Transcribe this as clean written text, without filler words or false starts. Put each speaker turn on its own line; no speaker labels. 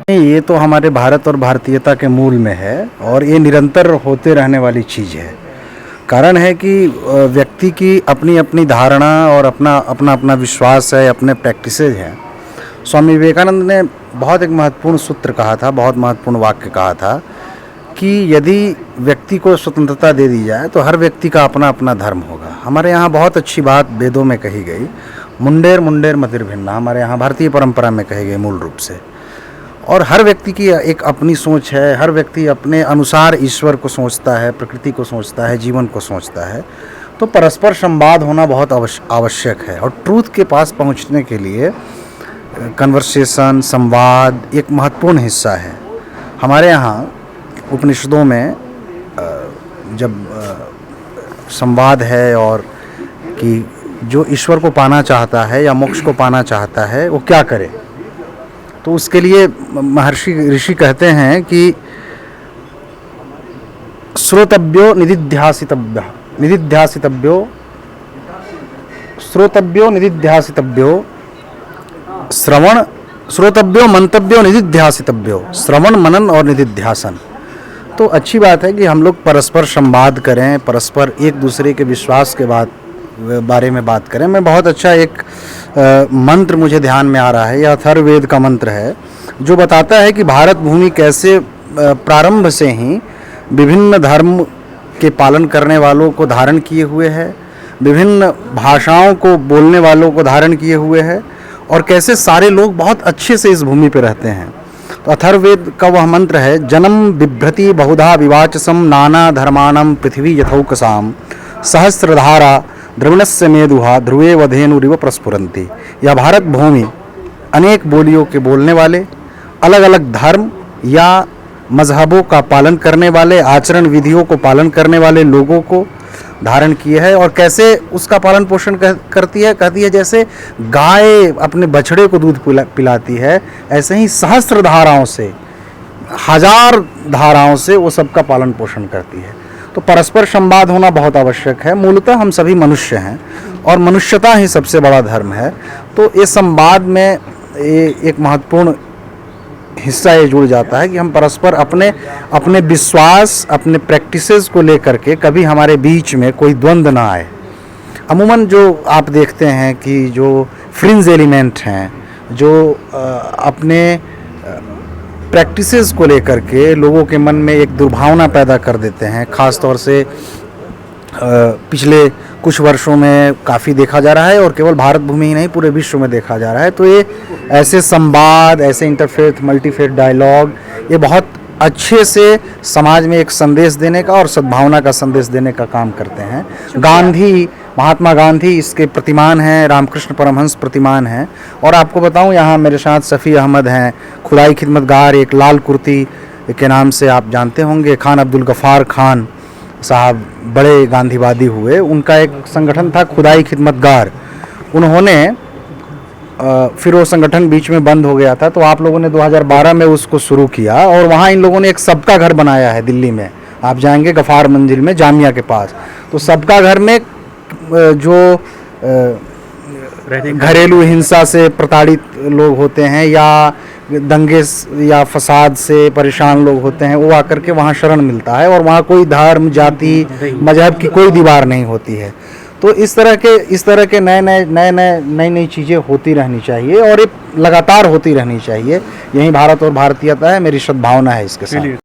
ये तो हमारे भारत और भारतीयता के मूल में है और ये निरंतर होते रहने वाली चीज़ है। कारण है कि व्यक्ति की अपनी अपनी धारणा और अपना अपना अपना विश्वास है, अपने प्रैक्टिसेज हैं। स्वामी विवेकानंद ने बहुत एक महत्वपूर्ण सूत्र कहा था, बहुत महत्वपूर्ण वाक्य कहा था कि यदि व्यक्ति को स्वतंत्रता दे दी जाए तो हर व्यक्ति का अपना अपना धर्म होगा। हमारे यहाँ बहुत अच्छी बात वेदों में कही गई, मुंडेर मुंडेर मतिर्भिन्ना, हमारे यहाँ भारतीय परंपरा में कही गई मूल रूप से। और हर व्यक्ति की एक अपनी सोच है, हर व्यक्ति अपने अनुसार ईश्वर को सोचता है, प्रकृति को सोचता है, जीवन को सोचता है। तो परस्पर संवाद होना बहुत आवश्यक है और ट्रूथ के पास पहुंचने के लिए कन्वर्सेशन, संवाद एक महत्वपूर्ण हिस्सा है। हमारे यहाँ उपनिषदों में जब संवाद है और कि जो ईश्वर को पाना चाहता है या मोक्ष को पाना चाहता है वो क्या करे, तो उसके लिए महर्षि ऋषि कहते हैं कि श्रोतव्यो निदिध्यासितव्य निदिध्यासितव्यो श्रोतव्यो निदिध्यासितव्यो श्रवण श्रोतव्यो मंतव्यो निदिध्यासितव्यो, श्रवण मनन और निदिध्यासन। तो अच्छी बात है कि हम लोग परस्पर संवाद करें, परस्पर एक दूसरे के विश्वास के बारे में बात करें। मैं बहुत अच्छा एक मंत्र मुझे ध्यान में आ रहा है, यह अथर्ववेद का मंत्र है जो बताता है कि भारत भूमि कैसे प्रारंभ से ही विभिन्न धर्म के पालन करने वालों को धारण किए हुए है, विभिन्न भाषाओं को बोलने वालों को धारण किए हुए है और कैसे सारे लोग बहुत अच्छे से इस भूमि पर रहते हैं। तो अथर्ववेद का वह मंत्र है, जन्म बिभ्रति बहुधा विवाचसम नाना धर्माणम पृथ्वी यथौकसाम सहस्रधारा द्रविणस्य मेदुहा ध्रुवे वधेनुरिव प्रस्फुरन्ति। यह भारत भूमि अनेक बोलियों के बोलने वाले, अलग अलग धर्म या मजहबों का पालन करने वाले, आचरण विधियों को पालन करने वाले लोगों को धारण किए है। और कैसे उसका पालन पोषण करती है, कहती है जैसे गाय अपने बछड़े को दूध पिलाती है, ऐसे ही सहस्त्र धाराओं से, हजार धाराओं से वो सबका पालन पोषण करती है। तो परस्पर संवाद होना बहुत आवश्यक है। मूलतः हम सभी मनुष्य हैं और मनुष्यता ही सबसे बड़ा धर्म है। तो इस संवाद में एक महत्वपूर्ण हिस्सा ये जुड़ जाता है कि हम परस्पर अपने अपने विश्वास, अपने प्रैक्टिसेस को लेकर के कभी हमारे बीच में कोई द्वंद्व ना आए। अमूमन जो आप देखते हैं कि जो फ्रिंज एलिमेंट हैं, जो अपने प्रैक्टिसेस को लेकर के लोगों के मन में एक दुर्भावना पैदा कर देते हैं, ख़ास तौर से पिछले कुछ वर्षों में काफ़ी देखा जा रहा है और केवल भारत भूमि ही नहीं पूरे विश्व में देखा जा रहा है। तो ये ऐसे संवाद, ऐसे इंटरफेथ मल्टीफेथ डायलॉग ये बहुत अच्छे से समाज में एक संदेश देने का और सद्भावना का संदेश देने का काम करते हैं। गांधी, महात्मा गांधी इसके प्रतिमान हैं, रामकृष्ण परमहंस प्रतिमान हैं। और आपको बताऊं, यहाँ मेरे साथ सफ़ी अहमद हैं, खुदाई खिदमतगार, एक लाल कुर्ती के नाम से आप जानते होंगे, खान अब्दुल गफ़ार खान साहब बड़े गांधीवादी हुए। उनका एक संगठन था खुदाई खिदमतगार। उन्होंने फिर वो संगठन बीच में बंद हो गया था, तो आप लोगों ने 2012 में उसको शुरू किया और वहाँ इन लोगों ने एक सबका घर बनाया है दिल्ली में। आप जाएंगे गफ़ार मंजिल में, जामिया के पास। तो सबका घर में जो घरेलू हिंसा से प्रताड़ित लोग होते हैं या दंगे या फसाद से परेशान लोग होते हैं, वो आकर के वहाँ शरण मिलता है और वहाँ कोई धर्म, जाति, मजहब की कोई दीवार नहीं होती है। तो इस तरह के नई चीज़ें होती रहनी चाहिए और ये लगातार होती रहनी चाहिए। यही भारत और भारतीयता है, मेरी सद्भावना है इसके साथ।